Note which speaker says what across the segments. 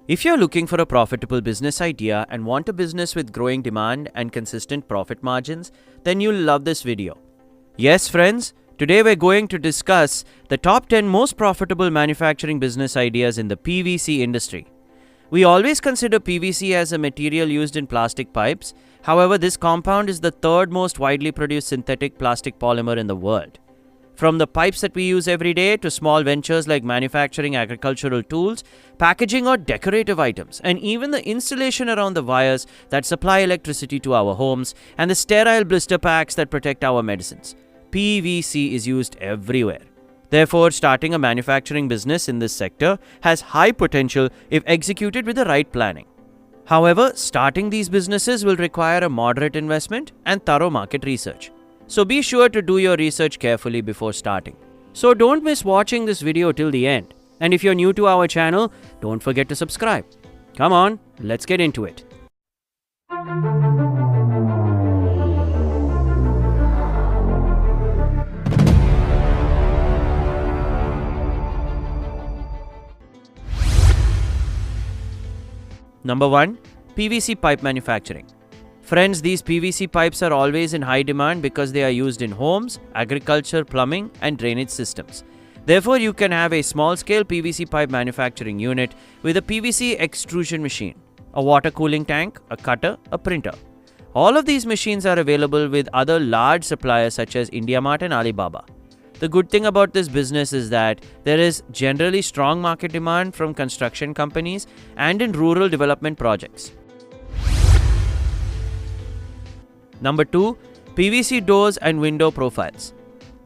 Speaker 1: If you're looking for a profitable business idea and want a business with growing demand and consistent profit margins, then you'll love this video. Yes, friends, today we're going to discuss the top 10 most profitable manufacturing business ideas in the PVC industry. We always consider PVC as a material used in plastic pipes. However, this compound is the third most widely produced synthetic plastic polymer in the world. From the pipes that we use every day to small ventures like manufacturing agricultural tools, packaging or decorative items, and even the installation around the wires that supply electricity to our homes and the sterile blister packs that protect our medicines, PVC is used everywhere. Therefore, starting a manufacturing business in this sector has high potential if executed with the right planning. However, starting these businesses will require a moderate investment and thorough market research. So be sure to do your research carefully before starting. So don't miss watching this video till the end. And if you're new to our channel, don't forget to subscribe. Come on, let's get into it. Number 1. PVC pipe manufacturing. Friends, these PVC pipes are always in high demand because they are used in homes, agriculture, plumbing, and drainage systems. Therefore, you can have a small-scale PVC pipe manufacturing unit with a PVC extrusion machine, a water cooling tank, a cutter, a printer. All of these machines are available with other large suppliers such as IndiaMart and Alibaba. The good thing about this business is that there is generally strong market demand from construction companies and in rural development projects. Number 2. PVC doors and window profiles.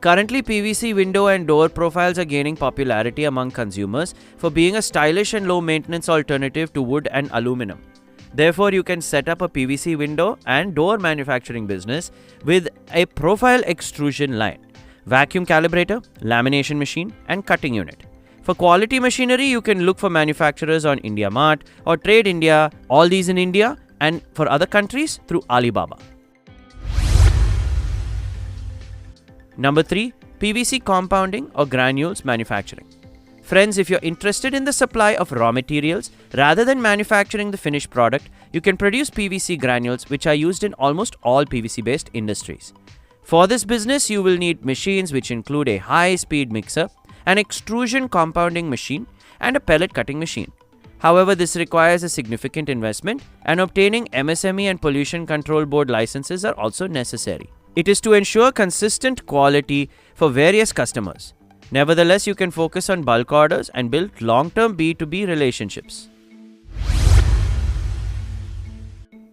Speaker 1: Currently, PVC window and door profiles are gaining popularity among consumers for being a stylish and low-maintenance alternative to wood and aluminum. Therefore, you can set up a PVC window and door manufacturing business with a profile extrusion line, vacuum calibrator, lamination machine, and cutting unit. For quality machinery, you can look for manufacturers on IndiaMart or Trade India, all these in India, and for other countries through Alibaba. Number 3. PVC compounding or granules manufacturing. Friends, if you're interested in the supply of raw materials rather than manufacturing the finished product, you can produce PVC granules which are used in almost all PVC-based industries. For this business, you will need machines which include a high-speed mixer, an extrusion compounding machine, and a pellet cutting machine. However, this requires a significant investment, and obtaining MSME and Pollution Control Board licenses are also necessary. It is to ensure consistent quality for various customers. Nevertheless, you can focus on bulk orders and build long-term B2B relationships.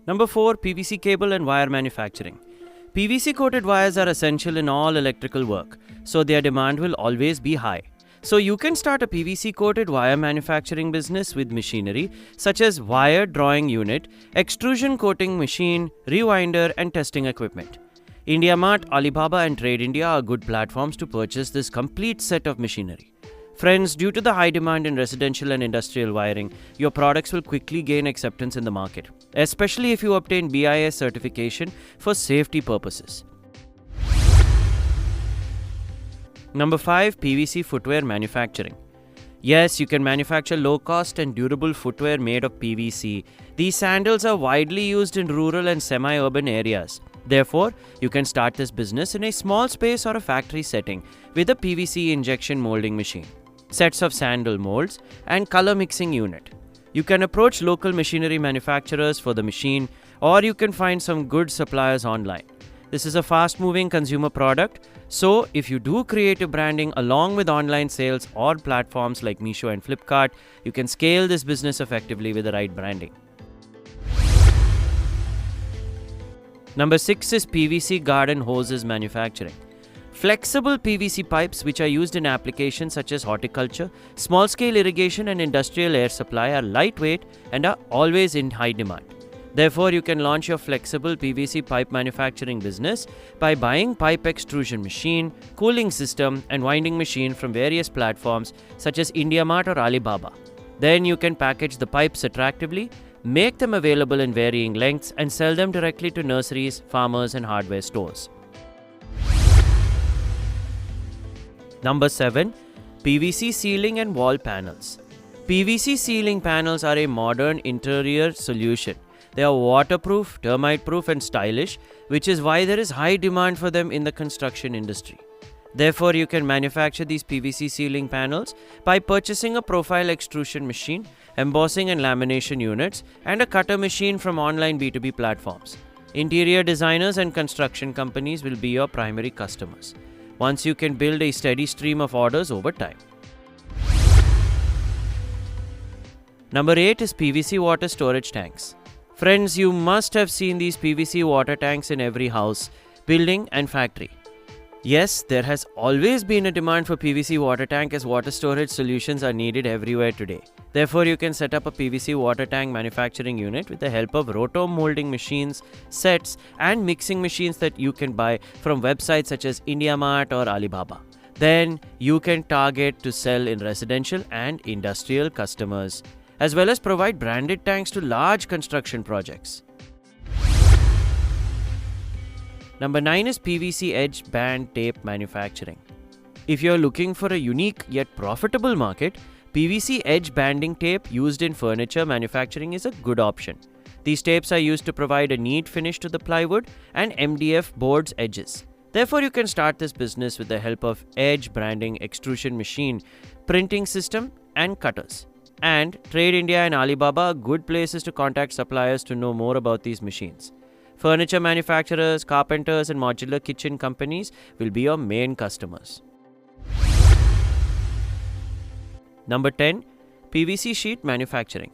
Speaker 1: Number 4. PVC cable and wire manufacturing. PVC coated wires are essential in all electrical work, so their demand will always be high. So you can start a PVC coated wire manufacturing business with machinery such as wire drawing unit, extrusion coating machine, rewinder, and testing equipment. IndiaMart, Alibaba, and Trade India are good platforms to purchase this complete set of machinery. Friends, due to the high demand in residential and industrial wiring, your products will quickly gain acceptance in the market, especially if you obtain BIS certification for safety purposes. Number 5. PVC footwear manufacturing. Yes, you can manufacture low-cost and durable footwear made of PVC. These sandals are widely used in rural and semi-urban areas. Therefore, you can start this business in a small space or a factory setting with a PVC injection molding machine, sets of sandal molds, and color mixing unit. You can approach local machinery manufacturers for the machine, or you can find some good suppliers online. This is a fast-moving consumer product, so if you do creative branding along with online sales or platforms like Meesho and Flipkart, you can scale this business effectively with the right branding. Number 6 is PVC garden hoses manufacturing. Flexible PVC pipes, which are used in applications such as horticulture, small-scale irrigation, and industrial air supply, are lightweight and are always in high demand. Therefore, you can launch your flexible PVC pipe manufacturing business by buying pipe extrusion machine, cooling system, and winding machine from various platforms such as IndiaMart or Alibaba. Then you can package the pipes attractively, make them available in varying lengths, and sell them directly to nurseries, farmers, and hardware stores. Number 7. PVC ceiling and wall panels. PVC ceiling panels are a modern interior solution. They are waterproof, termite-proof and stylish, which is why there is high demand for them in the construction industry. Therefore, you can manufacture these PVC ceiling panels by purchasing a profile extrusion machine, embossing and lamination units, and a cutter machine from online B2B platforms. Interior designers and construction companies will be your primary customers. Once you can build a steady stream of orders over time. Number 8 is PVC water storage tanks. Friends, you must have seen these PVC water tanks in every house, building and factory. Yes, there has always been a demand for PVC water tank as water storage solutions are needed everywhere today. Therefore, you can set up a PVC water tank manufacturing unit with the help of roto molding machines, sets and mixing machines that you can buy from websites such as IndiaMart or Alibaba. Then you can target to sell in residential and industrial customers, as well as provide branded tanks to large construction projects. Number 9 is PVC edge band tape manufacturing. If you're looking for a unique yet profitable market, PVC edge banding tape used in furniture manufacturing is a good option. These tapes are used to provide a neat finish to the plywood and MDF board's edges. Therefore, you can start this business with the help of edge branding extrusion machine, printing system and cutters. And Trade India and Alibaba are good places to contact suppliers to know more about these machines. Furniture manufacturers, carpenters and modular kitchen companies will be your main customers. Number 10. PVC sheet manufacturing.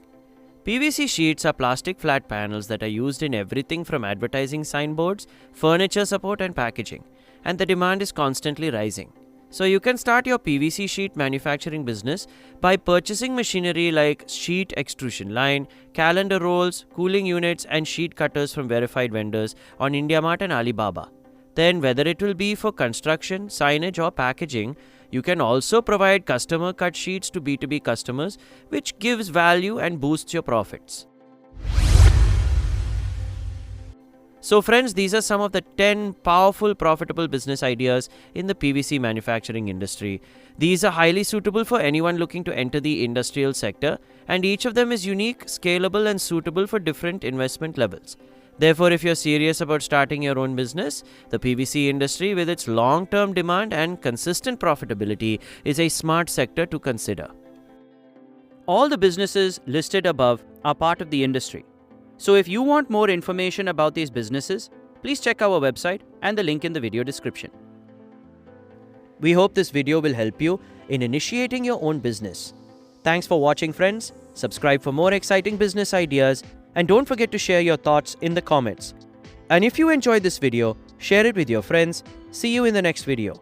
Speaker 1: PVC sheets are plastic flat panels that are used in everything from advertising signboards, furniture support and packaging, and the demand is constantly rising. So you can start your PVC sheet manufacturing business by purchasing machinery like sheet extrusion line, calendar rolls, cooling units and sheet cutters from verified vendors on IndiaMart and Alibaba. Then whether it will be for construction, signage or packaging, you can also provide customer cut sheets to B2B customers, which gives value and boosts your profits. So friends, these are some of the 10 powerful profitable business ideas in the PVC manufacturing industry. These are highly suitable for anyone looking to enter the industrial sector, and each of them is unique, scalable and suitable for different investment levels. Therefore, if you're serious about starting your own business, the PVC industry with its long-term demand and consistent profitability is a smart sector to consider. All the businesses listed above are part of the industry. So if you want more information about these businesses, please check our website and the link in the video description. We hope this video will help you in initiating your own business. Thanks for watching, friends. Subscribe for more exciting business ideas and don't forget to share your thoughts in the comments. And if you enjoyed this video, share it with your friends. See you in the next video.